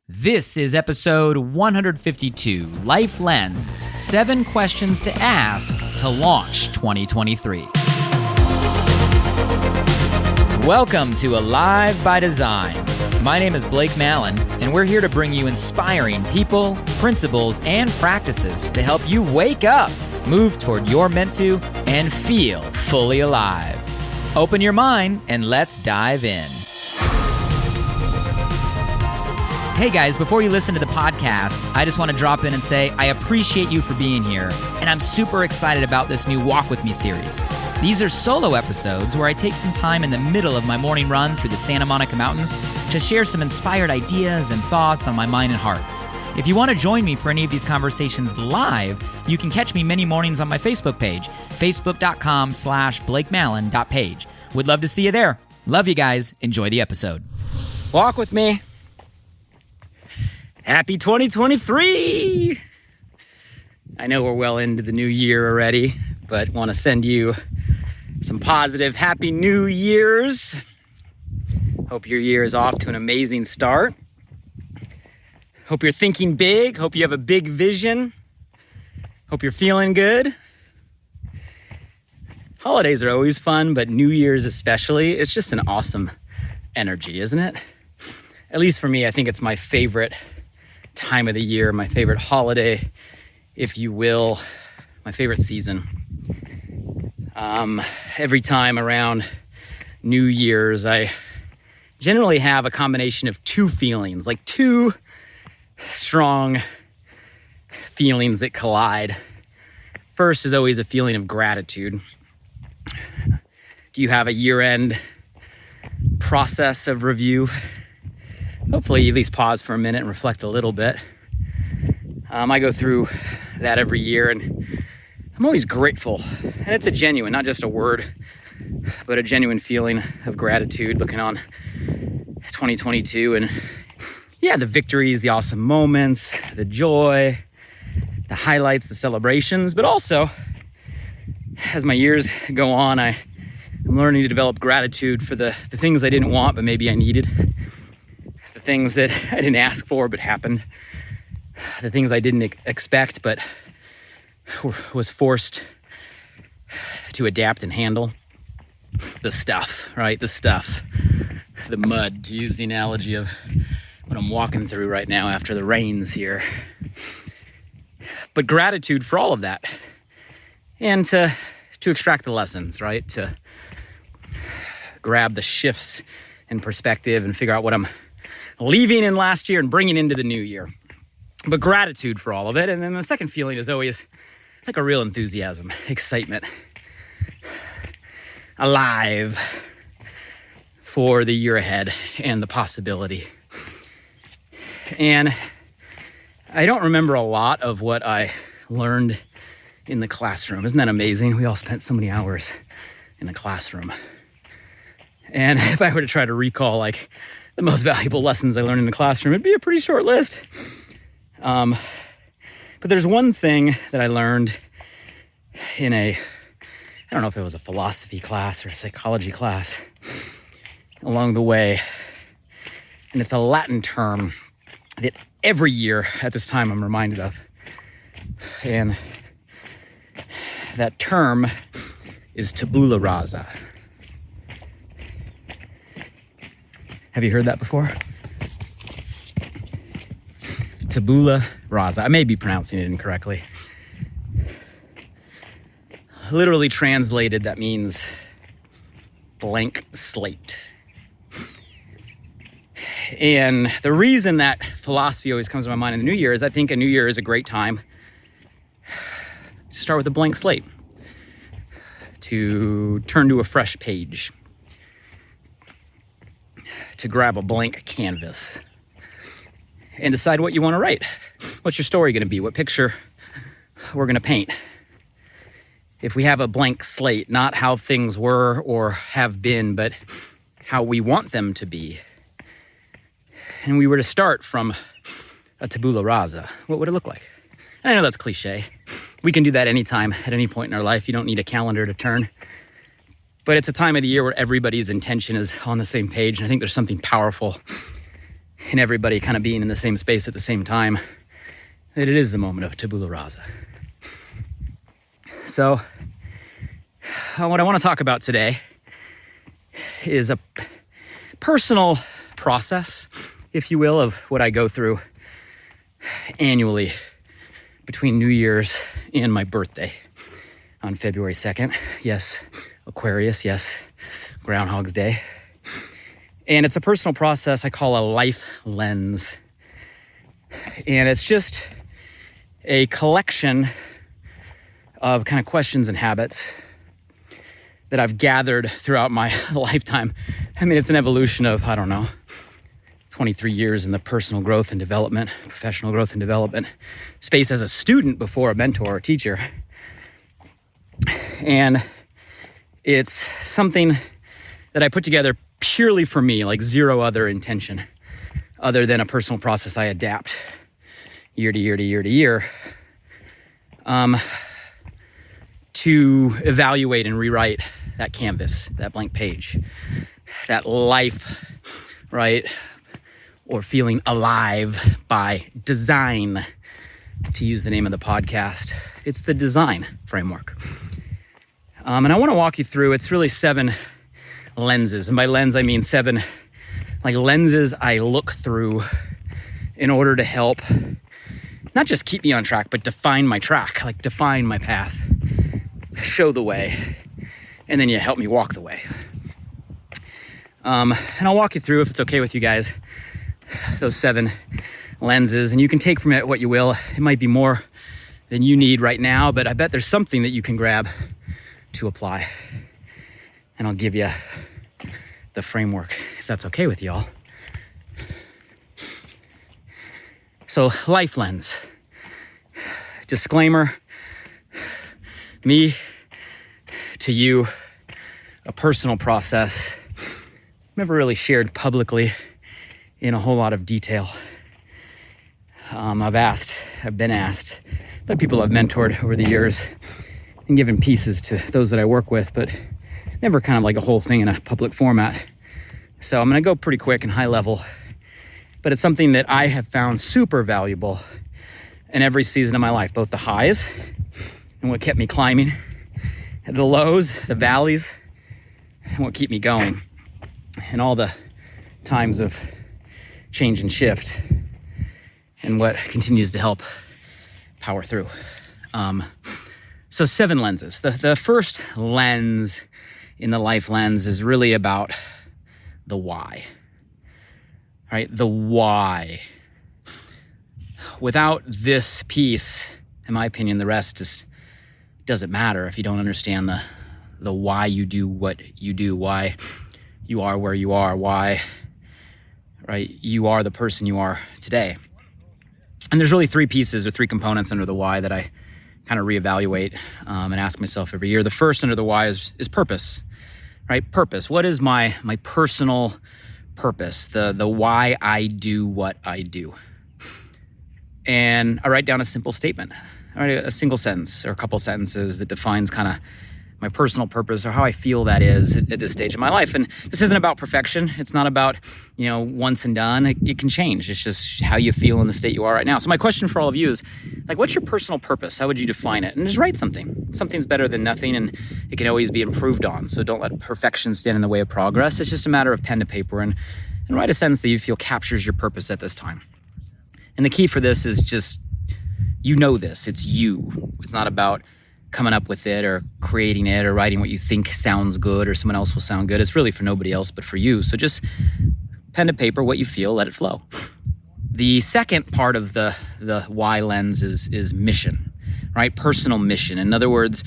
This is episode 152, Life Lens, 7 questions to ask to launch 2023. Welcome to Alive by Design. My name is Blake Mallon, and we're here to bring you inspiring people, principles, and practices to help you wake up, move toward your meant to, and feel fully alive. Open your mind and let's dive in. Hey guys, before you listen to the podcast, I just want to drop in and say I appreciate you for being here, and I'm super excited about this new Walk With Me series. These are solo episodes where I take some time in the middle of my morning run through the Santa Monica Mountains to share some inspired ideas and thoughts on my mind and heart. If you want to join me for any of these conversations live, you can catch me many mornings on my Facebook page, facebook.com/BlakeMallon.page. Would love to see you there. Love you guys. Enjoy the episode. Walk with me. Happy 2023! I know we're well into the new year already, but want to send you some positive Happy New Year's. Hope your year is off to an amazing start. Hope you're thinking big. Hope you have a big vision. Hope you're feeling good. Holidays are always fun, but New Year's especially. It's just an awesome energy, isn't it? At least for me, I think it's my favorite time of the year, my favorite holiday, if you will, my favorite season. Every time around New Year's, I generally have a combination of two feelings, like two strong feelings that collide. First is always a feeling of gratitude. Do you have a year-end process of review? Hopefully you at least pause for a minute and reflect a little bit. I go through that every year, and I'm always grateful. And it's a genuine, not just a word, but a genuine feeling of gratitude looking on 2022. And yeah, the victories, the awesome moments, the joy, the highlights, the celebrations. But also, as my years go on, I'm learning to develop gratitude for the things I didn't want, but maybe I needed. Things that I didn't ask for but happened, the things I didn't expect but was forced to adapt and handle. The stuff, right? The stuff, the mud, to use the analogy of what I'm walking through right now after the rains here. But gratitude for all of that, and to extract the lessons, right? To grab the shifts in perspective and figure out what I'm leaving in last year and bringing into the new year. But gratitude for all of it. And then the second feeling is always like a real enthusiasm, excitement, alive for the year ahead and the possibility. And I don't remember a lot of what I learned in the classroom. Isn't that amazing? We all spent so many hours in the classroom. And if I were to try to recall like the most valuable lessons I learned in the classroom, it'd be a pretty short list. But there's one thing that I learned in I don't know if it was a philosophy class or a psychology class along the way. And it's a Latin term that every year at this time I'm reminded of. And that term is Tabula Rasa. Have you heard that before? Tabula Rasa. I may be pronouncing it incorrectly. Literally translated, that means blank slate. And the reason that philosophy always comes to my mind in the new year is I think a new year is a great time to start with a blank slate, to turn to a fresh page, to grab a blank canvas and decide what you want to write. What's your story going to be? What picture we're going to paint? If we have a blank slate, not how things were or have been, but how we want them to be, and we were to start from a tabula rasa, what would it look like? And I know that's cliche. We can do that anytime, at any point in our life. You don't need a calendar to turn. But it's a time of the year where everybody's intention is on the same page. And I think there's something powerful and everybody kind of being in the same space at the same time, that it is the moment of Tabula Rasa. So, what I want to talk about today is a personal process, if you will, of what I go through annually between New Year's and my birthday on February 2nd. Yes, Aquarius, yes, Groundhog's Day. And it's a personal process I call a life lens. And it's just a collection of kind of questions and habits that I've gathered throughout my lifetime. I mean, it's an evolution of, 23 years in the personal growth and development, professional growth and development space as a student before a mentor or teacher. And it's something that I put together purely for me, like zero other intention other than a personal process I adapt year to year to year to year to evaluate and rewrite that canvas, that blank page, that life, right? Or feeling alive by design, to use the name of the podcast. It's the design framework. And I want to walk you through, it's really 7 lenses. And by lens, I mean 7 lenses I look through in order to help not just keep me on track, but define my track, define my path, show the way, and then you help me walk the way. And I'll walk you through, if it's okay with you guys, those 7 lenses, and you can take from it what you will. It might be more than you need right now, but I bet there's something that you can grab to apply. And I'll give you the framework, if that's okay with y'all. So, life lens. Disclaimer, me to you, a personal process, never really shared publicly in a whole lot of detail. I've been asked by people I've mentored over the years and given pieces to those that I work with, but never kind of like a whole thing in a public format. So I'm going to go pretty quick and high level, but it's something that I have found super valuable in every season of my life, both the highs and what kept me climbing, the lows, the valleys, and what keep me going, and all the times of change and shift, and what continues to help power through. So 7 lenses. The first lens in the life lens is really about the why, right? The why. Without this piece, in my opinion, the rest just doesn't matter if you don't understand the why you do what you do, why you are where you are, why, right, you are the person you are today. And there's really 3 pieces or 3 components under the why that I kind of reevaluate and ask myself every year. The first under the why is purpose, right? Purpose. What is my personal purpose? The why I do what I do. And I write down a simple statement, right? A single sentence or a couple sentences that defines kind of my personal purpose or how I feel that is at this stage of my life. And this isn't about perfection. It's not about, once and done. It can change. It's just how you feel in the state you are right now. So my question for all of you is, what's your personal purpose? How would you define it? And just write something. Something's better than nothing, and it can always be improved on. So don't let perfection stand in the way of progress. It's just a matter of pen to paper and write a sentence that you feel captures your purpose at this time. And the key for this is just, this. It's you. It's not about coming up with it or creating it or writing what you think sounds good or someone else will sound good. It's really for nobody else but for you. So just pen to paper what you feel, let it flow. The second part of the why lens is mission, right? Personal mission. In other words,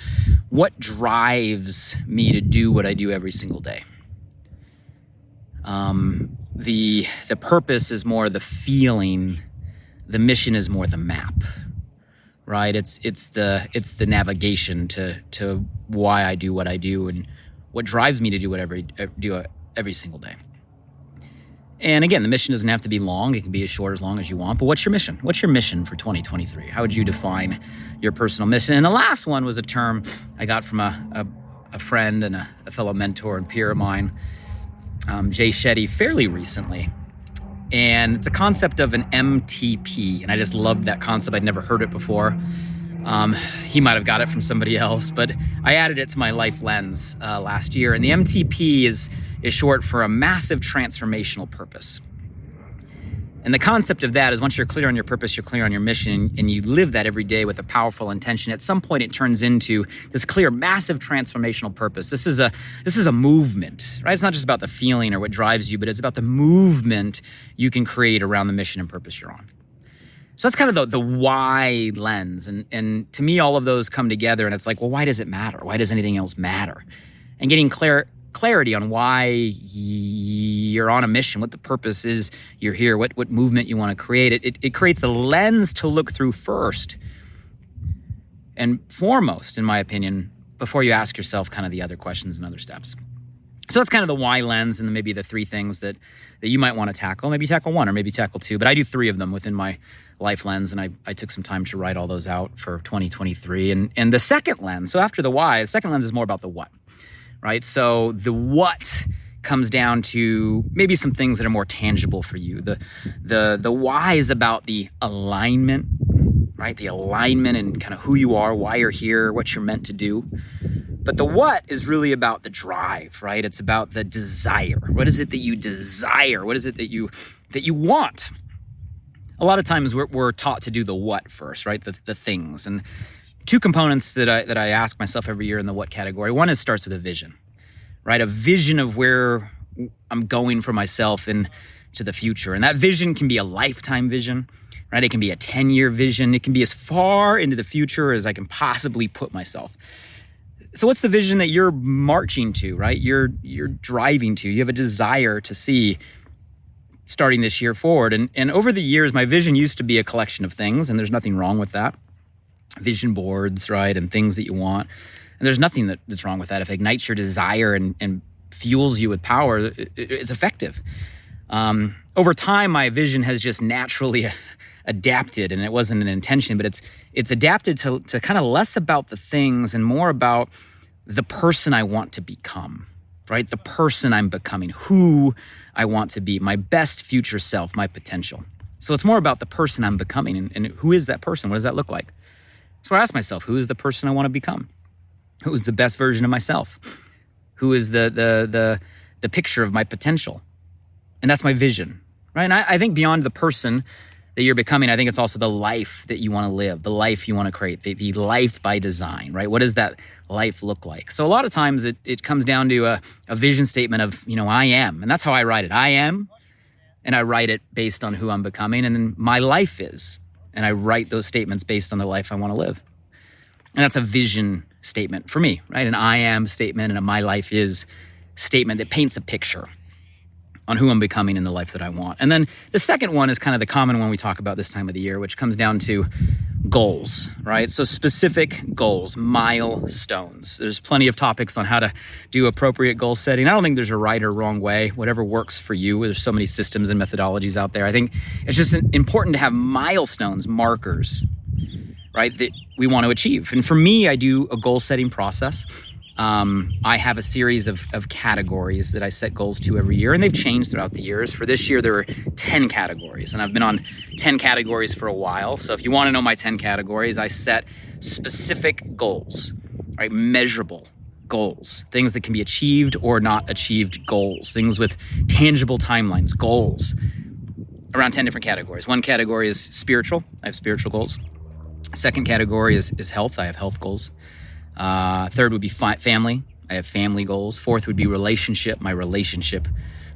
what drives me to do what I do every single day? The purpose is more the feeling. The mission is more the map. Right, it's the navigation to why I do what I do and what drives me to do whatever I do every single day. And again, the mission doesn't have to be long; it can be as short as long as you want. But what's your mission? What's your mission for 2023? How would you define your personal mission? And the last one was a term I got from a friend and a fellow mentor and peer of mine, Jay Shetty, fairly recently. And it's a concept of an MTP. And I just loved that concept. I'd never heard it before. He might have got it from somebody else, but I added it to my life lens last year. And the MTP is short for a massive transformational purpose. And the concept of that is once you're clear on your purpose, you're clear on your mission, and you live that every day with a powerful intention, at some point it turns into this clear, massive transformational purpose. This is a movement, right? It's not just about the feeling or what drives you, but it's about the movement you can create around the mission and purpose you're on. So that's kind of the why lens. And to me, all of those come together, and it's like, well, why does it matter? Why does anything else matter? And getting clarity on why you're on a mission, what the purpose is you're here, what movement you want to create. It creates a lens to look through first and foremost, in my opinion, before you ask yourself kind of the other questions and other steps. So that's kind of the why lens, and then maybe the three things that you might want to tackle. Maybe tackle one or maybe tackle two, but I do three of them within my life lens, and I took some time to write all those out for 2023. And the second lens, so after the why, the second lens is more about the what, right? So the what comes down to maybe some things that are more tangible for you. The why is about the alignment, right? The alignment and kind of who you are, why you're here, what you're meant to do. But the what is really about the drive, right? It's about the desire. What is it that you desire? What is it that you want? A lot of times we're taught to do the what first, right? The things. And two components that I ask myself every year in the what category. One is starts with a vision, right? A vision of where I'm going for myself into the future. And that vision can be a lifetime vision, right? It can be a 10-year vision. It can be as far into the future as I can possibly put myself. So what's the vision that you're marching to, right? You're driving to. You have a desire to see starting this year forward. And over the years, my vision used to be a collection of things, and there's nothing wrong with that. Vision boards, right? And things that you want. And there's nothing that's wrong with that. If it ignites your desire and fuels you with power, it's effective. Over time, my vision has just naturally adapted, and it wasn't an intention, but it's adapted to kind of less about the things and more about the person I want to become, right? The person I'm becoming, who I want to be, my best future self, my potential. So it's more about the person I'm becoming, and who is that person? What does that look like? So I ask myself, who is the person I want to become? Who is the best version of myself? Who is the picture of my potential? And that's my vision, right? And I think beyond the person that you're becoming, I think it's also the life that you want to live, the life you want to create, the life by design, right? What does that life look like? So a lot of times it comes down to a vision statement of, I am. And that's how I write it. I am, and I write it based on who I'm becoming. And then my life is, and I write those statements based on the life I want to live. And that's a vision statement for me, right? An I am statement and a my life is statement that paints a picture on who I'm becoming in the life that I want. And then the second one is kind of the common one we talk about this time of the year, which comes down to goals, right? So specific goals, milestones. There's plenty of topics on how to do appropriate goal setting. I don't think there's a right or wrong way, whatever works for you. There's so many systems and methodologies out there. I think it's just important to have milestones, markers, right, that we want to achieve. And for me, I do a goal setting process. I have a series of categories that I set goals to every year, and they've changed throughout the years. For this year, there were 10 categories, and I've been on 10 categories for a while. So if you want to know my 10 categories, I set specific goals, right? Measurable goals, things that can be achieved or not achieved goals, things with tangible timelines, goals, around 10 different categories. One category is spiritual. I have spiritual goals. Second category is health. I have health goals. Third would be family. I have family goals. Fourth would be relationship, my relationship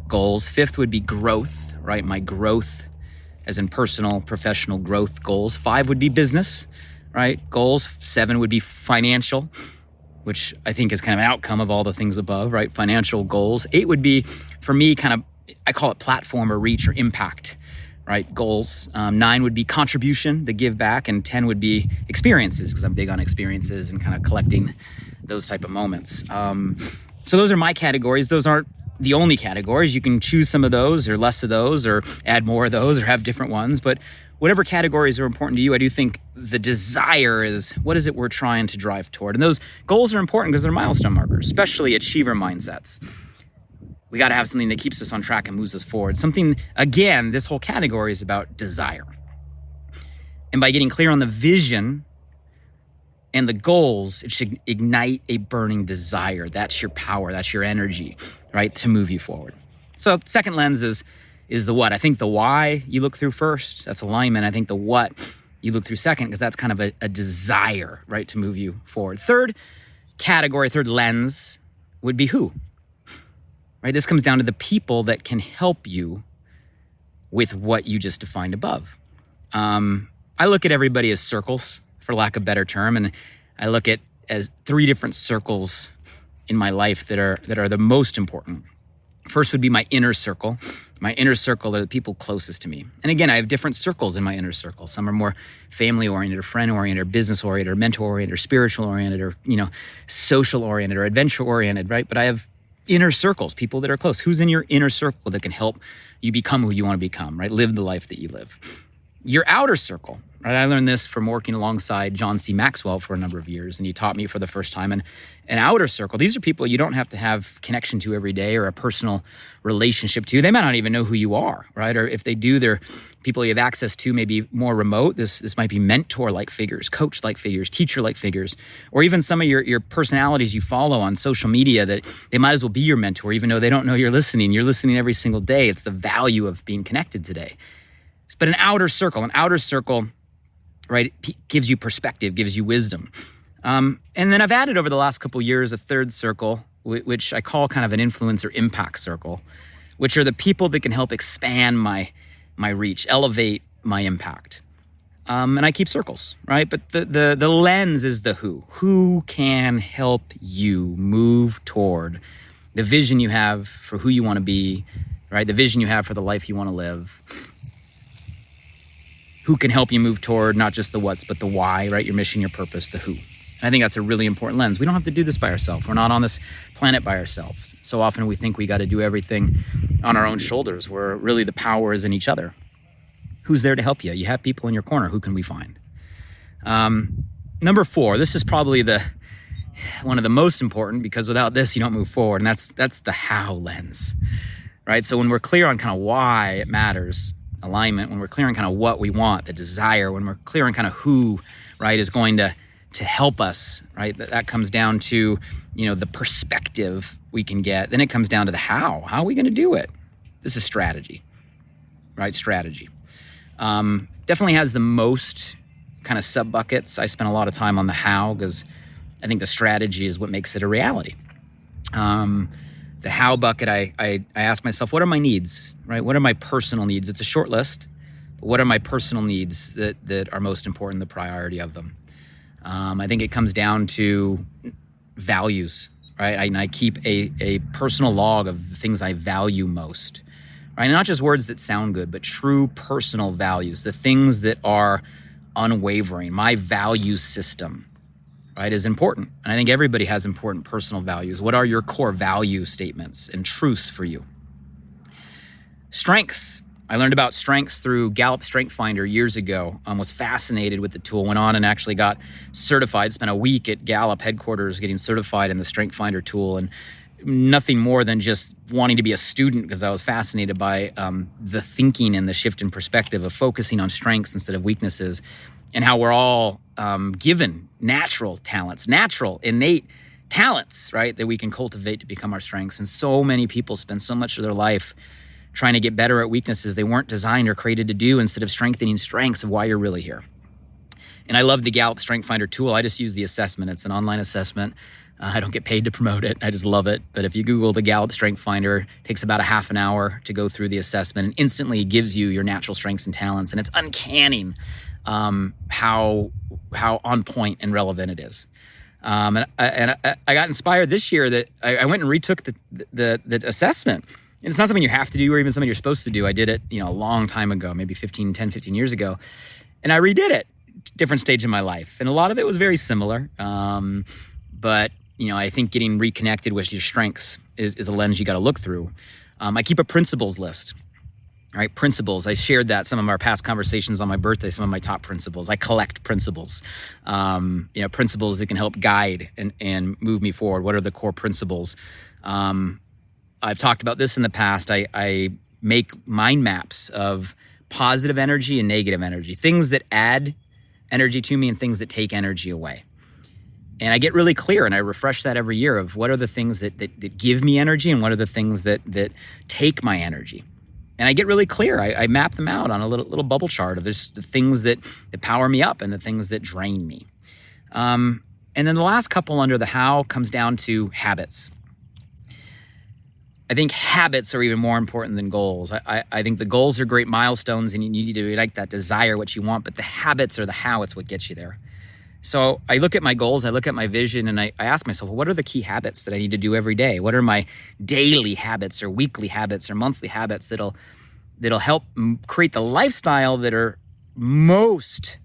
goals. Fifth would be growth, right? My growth as in personal, professional growth goals. 5 would be business, right? Goals. 7 would be financial, which I think is kind of an outcome of all the things above, right? Financial goals. 8 would be, for me, kind of, I call it platform or reach or impact, right? Goals. 9 would be contribution, the give back, and 10 would be experiences, because I'm big on experiences and kind of collecting those type of moments. So those are my categories. Those aren't the only categories. You can choose some of those or less of those or add more of those or have different ones. But whatever categories are important to you, I do think the desire is, what is it we're trying to drive toward? And those goals are important because they're milestone markers, especially achiever mindsets. we got to have something that keeps us on track and moves us forward. Something, again, this whole category is about desire. And by getting clear on the vision and the goals, it should ignite a burning desire. That's your power. That's your energy, right, to move you forward. So second lens is the what. I think the why you look through first. That's alignment. I think the what you look through second, because that's kind of a desire, right, to move you forward. Third category, third lens would be who, right? This comes down to the people that can help you with what you just defined above. I look at everybody as circles, for lack of a better term, and I look at as three different circles in my life that are the most important. First would be my inner circle. My inner circle are the people closest to me. And again, I have different circles in my inner circle. Some are more family-oriented or friend-oriented or business-oriented or mentor-oriented or spiritual-oriented or, social-oriented or adventure-oriented, right? But I have inner circles, people that are close. Who's in your inner circle that can help you become who you want to become, right? Live the life that you live. Your outer circle, right? I learned this from working alongside John C. Maxwell for a number of years, and he taught me for the first time. And an outer circle, these are people you don't have to have connection to every day or a personal relationship to. They might not even know who you are, right? Or if they do, they're people you have access to, maybe more remote. This might be mentor-like figures, coach-like figures, teacher-like figures, or even some of your personalities you follow on social media that they might as well be your mentor, even though they don't know you're listening. You're listening every single day. It's the value of being connected today. But an outer circle, right, gives you perspective, gives you wisdom. And then I've added over the last couple of years a third circle, which I call kind of an influence or impact circle, which are the people that can help expand my reach, elevate my impact. And I keep circles, right? But the lens is the who. Who can help you move toward the vision you have for who you want to be, right? The vision you have for the life you want to live. Who can help you move toward not just the what's, but the why, right? Your mission, your purpose, the who. And I think that's a really important lens. We don't have to do this by ourselves. We're not on this planet by ourselves. So often we think we got to do everything on our own shoulders, where really the power is in each other. Who's there to help you? You have people in your corner. Who can we find? Number 4, this is probably one of the most important, because without this, you don't move forward. And that's the how lens, right? So when we're clear on kind of why it matters, alignment, when we're clear on kind of what we want, the desire, when we're clear on kind of who, right, is going to help us, right, that comes down to, the perspective we can get. Then it comes down to the how. How are we going to do it? This is strategy, right? Strategy. Definitely has the most kind of sub buckets. I spent a lot of time on the how, because I think the strategy is what makes it a reality. The how bucket, I ask myself, what are my needs, right? What are my personal needs? It's a short list, but what are my personal needs that are most important, the priority of them? I think it comes down to values, right? I keep a personal log of the things I value most, right? And not just words that sound good, but true personal values, the things that are unwavering. My value system, right, is important. And I think everybody has important personal values. What are your core value statements and truths for you? Strengths. I learned about strengths through Gallup Strength Finder years ago. Was fascinated with the tool, went on and actually got certified, spent a week at Gallup headquarters getting certified in the Strength Finder tool, and nothing more than just wanting to be a student, because I was fascinated by the thinking and the shift in perspective of focusing on strengths instead of weaknesses, and how we're all given natural talents, natural, innate talents, right, that we can cultivate to become our strengths. And so many people spend so much of their life trying to get better at weaknesses they weren't designed or created to do, instead of strengthening strengths of why you're really here. And I love the Gallup Strength Finder tool. I just use the assessment. It's an online assessment. I don't get paid to promote it. I just love it. But if you Google the Gallup Strength Finder, it takes about a half an hour to go through the assessment, and instantly gives you your natural strengths and talents. And it's uncanny how on point and relevant it is. And I got inspired this year that I went and retook the assessment. And it's not something you have to do or even something you're supposed to do. I did it, a long time ago, maybe 15 years ago. And I redid it, different stage in my life. And a lot of it was very similar. But, I think getting reconnected with your strengths is a lens you got to look through. I keep a principles list. All right, principles. I shared that some of our past conversations on my birthday, some of my top principles. I collect principles, principles that can help guide and move me forward. What are the core principles? I've talked about this in the past. I make mind maps of positive energy and negative energy, things that add energy to me and things that take energy away. And I get really clear, and I refresh that every year of what are the things that give me energy and what are the things that take my energy. And I get really clear. I map them out on a little bubble chart of just the things that power me up and the things that drain me. And then the last couple under the how comes down to habits. I think habits are even more important than goals. I think the goals are great milestones and you need to like that desire, what you want, but the habits are the how, it's what gets you there. So I look at my goals, I look at my vision, and I ask myself, well, what are the key habits that I need to do every day? What are my daily habits or weekly habits or monthly habits that'll help create the lifestyle that are most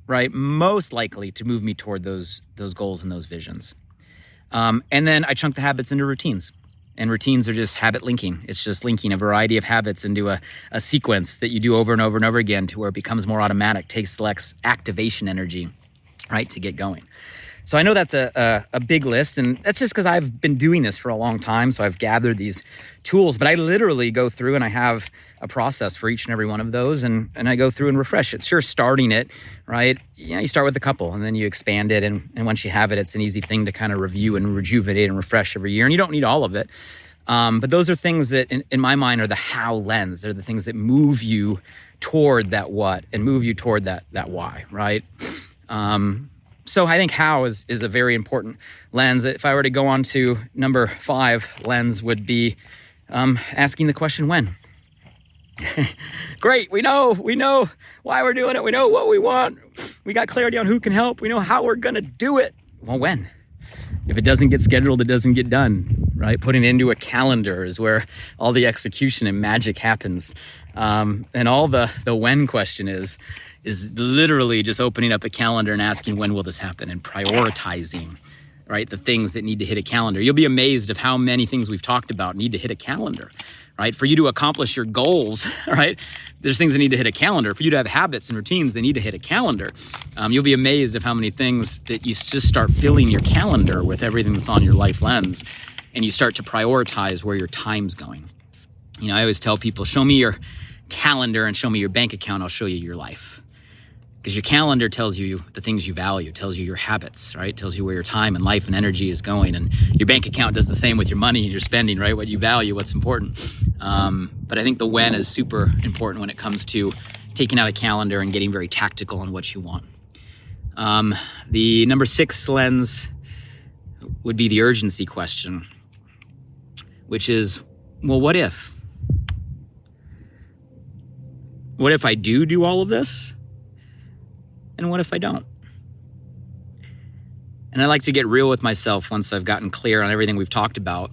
likely to move me toward those goals and those visions. And then I chunk the habits into routines. And routines are just habit linking. It's just linking a variety of habits into a sequence that you do over and over and over again to where it becomes more automatic, takes less activation energy, right, to get going. So I know that's a big list, and that's just because I've been doing this for a long time, so I've gathered these tools, but I literally go through and I have a process for each and every one of those, and I go through and refresh it. Sure, starting it, right, you start with a couple, and then you expand it, and once you have it, it's an easy thing to kind of review and rejuvenate and refresh every year, and you don't need all of it. But those are things that, in my mind, are the how lens. They're the things that move you toward that what and move you toward that why, right? So I think how is a very important lens. If I were to go on to number 5 lens would be asking the question when. Great, we know why we're doing it. We know what we want. We got clarity on who can help. We know how we're gonna do it. Well, when? If it doesn't get scheduled, it doesn't get done, right? Putting it into a calendar is where all the execution and magic happens. And all the when question is literally just opening up a calendar and asking when will this happen and prioritizing, right, the things that need to hit a calendar. You'll be amazed of how many things we've talked about need to hit a calendar, right? For you to accomplish your goals, right, there's things that need to hit a calendar. For you to have habits and routines, they need to hit a calendar. You'll be amazed of how many things that you just start filling your calendar with everything that's on your life lens, and you start to prioritize where your time's going. I always tell people, show me your calendar and show me your bank account, I'll show you your life. Because your calendar tells you the things you value, tells you your habits, right? Tells you where your time and life and energy is going. And your bank account does the same with your money and your spending, right? What you value, what's important. But I think the when is super important when it comes to taking out a calendar and getting very tactical on what you want. The number 6 lens would be the urgency question, which is, well, what if? What if I do all of this? And what if I don't? And I like to get real with myself once I've gotten clear on everything we've talked about,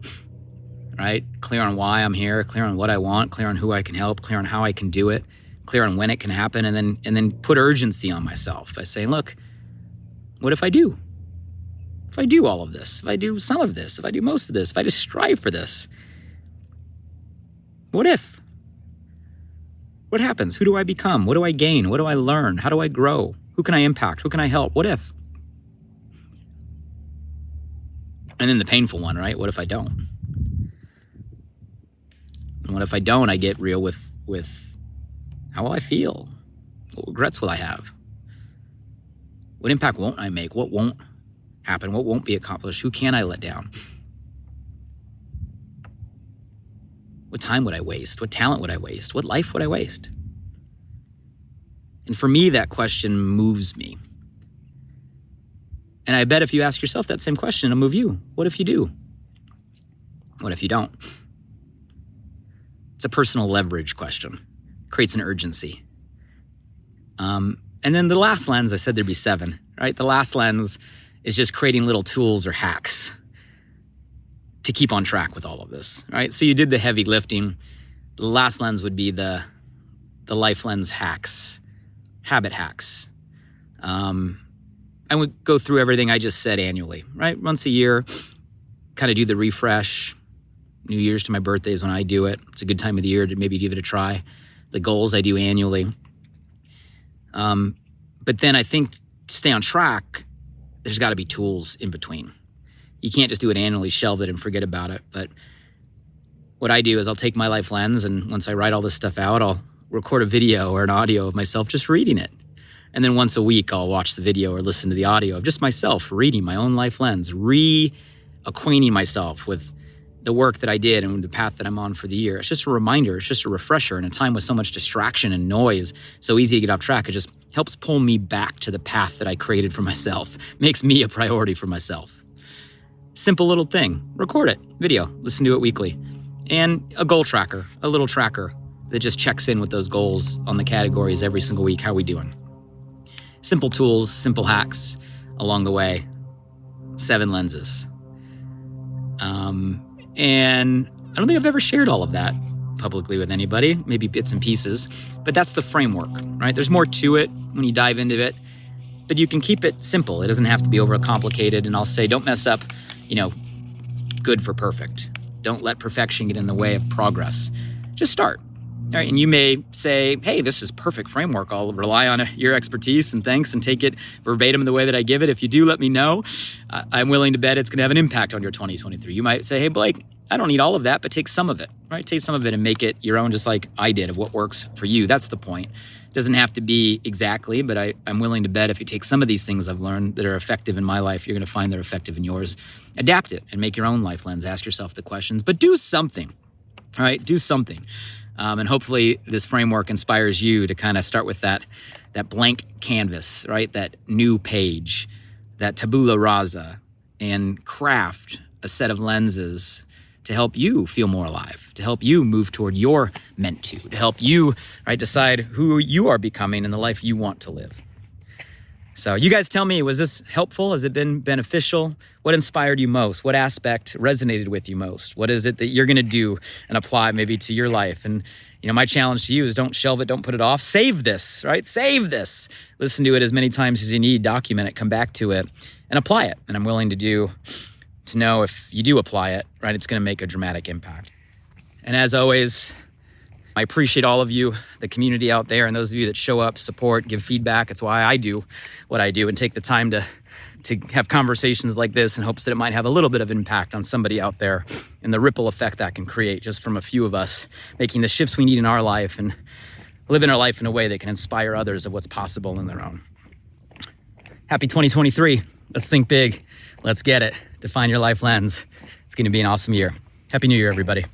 right? Clear on why I'm here, clear on what I want, clear on who I can help, clear on how I can do it, clear on when it can happen, and then put urgency on myself by saying, look, what if I do? If I do all of this, if I do some of this, if I do most of this, if I just strive for this, what if? What happens? Who do I become? What do I gain? What do I learn? How do I grow? Who can I impact? Who can I help? What if? And then the painful one, right? What if I don't? And what if I don't? I get real with how will I feel? What regrets will I have? What impact won't I make? What won't happen? What won't be accomplished? Who can I let down? What time would I waste? What talent would I waste? What life would I waste? And for me, that question moves me. And I bet if you ask yourself that same question, it'll move you. What if you do? What if you don't? It's a personal leverage question. Creates an urgency. And then the last lens, I said there'd be 7, right? The last lens is just creating little tools or hacks to keep on track with all of this, right? So you did the heavy lifting. The last lens would be the life lens hacks, habit hacks. I would go through everything I just said annually, right? Once a year, kind of do the refresh. New Year's to my birthday is when I do it. It's a good time of the year to maybe give it a try. The goals I do annually. But then I think to stay on track, there's got to be tools in between. You can't just do it annually, shelve it, and forget about it. But what I do is I'll take my life lens, and once I write all this stuff out, I'll record a video or an audio of myself just reading it. And then once a week, I'll watch the video or listen to the audio of just myself reading my own life lens, reacquainting myself with the work that I did and the path that I'm on for the year. It's just a reminder. It's just a refresher in a time with so much distraction and noise, so easy to get off track. It just helps pull me back to the path that I created for myself, makes me a priority for myself. Simple little thing. Record it, video, listen to it weekly. And a goal tracker, a little tracker that just checks in with those goals on the categories every single week. How are we doing? Simple tools, simple hacks along the way. 7 lenses. And I don't think I've ever shared all of that publicly with anybody, maybe bits and pieces, but that's the framework, right? There's more to it when you dive into it, but you can keep it simple. It doesn't have to be overcomplicated. And I'll say, don't mess up, good for perfect. Don't let perfection get in the way of progress. Just start. All right, and you may say, hey, this is perfect framework. I'll rely on your expertise and thanks and take it verbatim the way that I give it. If you do, let me know. I'm willing to bet it's going to have an impact on your 2023. You might say, hey, Blake, I don't need all of that, but take some of it, right? Take some of it and make it your own, just like I did, of what works for you. That's the point. It doesn't have to be exactly, but I'm willing to bet if you take some of these things I've learned that are effective in my life, you're going to find they're effective in yours. Adapt it and make your own life lens. Ask yourself the questions, but do something, all right? Do something. And hopefully this framework inspires you to kind of start with that blank canvas, right? That new page, that tabula rasa, and craft a set of lenses to help you feel more alive, to help you move toward your meant to help you, right, decide who you are becoming and the life you want to live. So you guys tell me, was this helpful? Has it been beneficial? What inspired you most? What aspect resonated with you most? What is it that you're going to do and apply maybe to your life? And, my challenge to you is don't shelve it, don't put it off. Save this, right? Save this. Listen to it as many times as you need, document it, come back to it, and apply it. And I'm willing to know if you do apply it, right, it's going to make a dramatic impact. And as always, I appreciate all of you, the community out there, and those of you that show up, support, give feedback. It's why I do what I do and take the time to have conversations like this in hopes that it might have a little bit of impact on somebody out there and the ripple effect that can create just from a few of us making the shifts we need in our life and living our life in a way that can inspire others of what's possible in their own. Happy 2023. Let's think big. Let's get it. Define your life lens. It's going to be an awesome year. Happy New Year, everybody.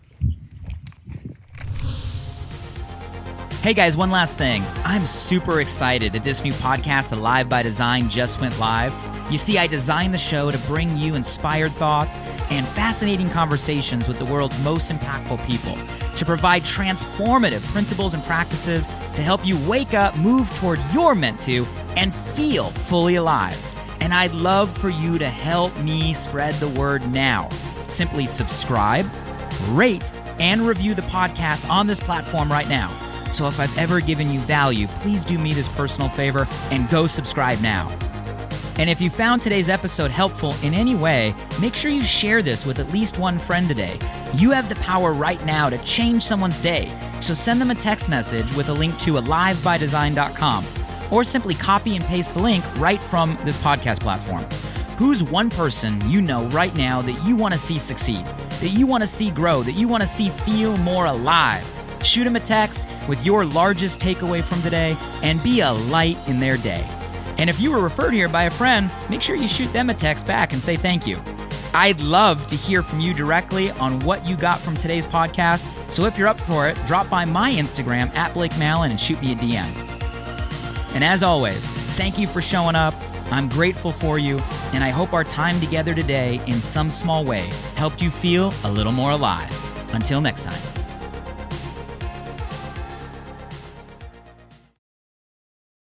Hey guys, one last thing. I'm super excited that this new podcast, Alive by Design, just went live. You see, I designed the show to bring you inspired thoughts and fascinating conversations with the world's most impactful people, to provide transformative principles and practices to help you wake up, move toward your meant to, and feel fully alive. And I'd love for you to help me spread the word now. Simply subscribe, rate, and review the podcast on this platform right now. So if I've ever given you value, please do me this personal favor and go subscribe now. And if you found today's episode helpful in any way, make sure you share this with at least one friend today. You have the power right now to change someone's day. So send them a text message with a link to alivebydesign.com, or simply copy and paste the link right from this podcast platform. Who's one person you know right now that you want to see succeed, that you want to see grow, that you want to see feel more alive? Shoot them a text with your largest takeaway from today and be a light in their day. And if you were referred here by a friend, make sure you shoot them a text back and say thank you. I'd love to hear from you directly on what you got from today's podcast. So if you're up for it, drop by my Instagram @BlakeMallon and shoot me a DM. And as always, thank you for showing up. I'm grateful for you, and I hope our time together today in some small way helped you feel a little more alive. Until next time.